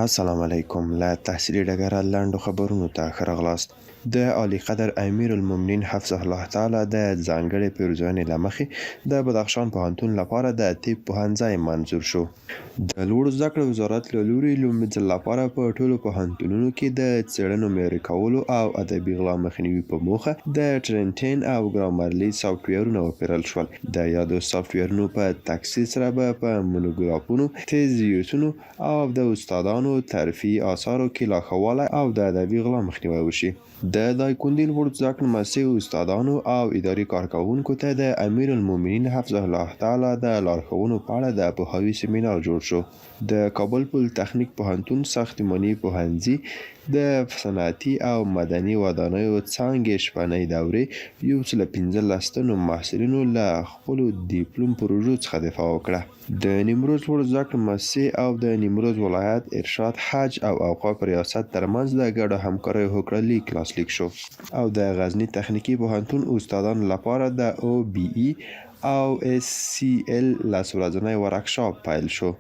السلام علیکم. له تحصیلي ډګره لنډو خبرونو ته ښه راغلاست. د عالی قدر امیر المؤمنین حفظه الله تعالی د ځانګړې پیرزوینې له مخې د بدخشان پوهنتون لپاره د طب پوهنځی منظور شو. د لوړو زده کړو وزارت له لوري لومړي ځل لپاره په ټولو پوهنتونونو کې د څېړنو معیاري کولو او ادبي غلا مخنیوي په موخه د ټرینټین او ګرامرلي سافټویرونه وپیرل شول. د یادو سافټویرونو په تکثیر سره به په مونوګرافونو، تیزیسونو او د استادانو ترفیعي آثارو کې لا ښه والی او د ادبي غلا مخنیوی وشي. د دایکنډي لوړو زده کړو مؤسسې استادانو او اداري کارکوونکو ته د امیر المؤمنین حفظه الله تعالی د لارښوونو په اړه د پوهاوي سیمینار جوړ شو. د کابل پولیتخنیک پوهنتون ساختماني پوهنځي د صنعتي او مدني ودانیو څانګې شپنۍ دورې 115 تنو محصلینو له خپلو دیپلوم پروژو څخه دفاع وکړه. د نیمروز لوړو زده کړو مؤسسې او د نیمروز ولایت ارشاد حج او اوقاف ریاست ترمنځ د ګډو همکاریو هوکړه لیک لاسلیک شو او د غزني تخنیکي پوهنتون استادانو لپاره د OBE او SCL لس ورځنی ورکشاپ پیل شو.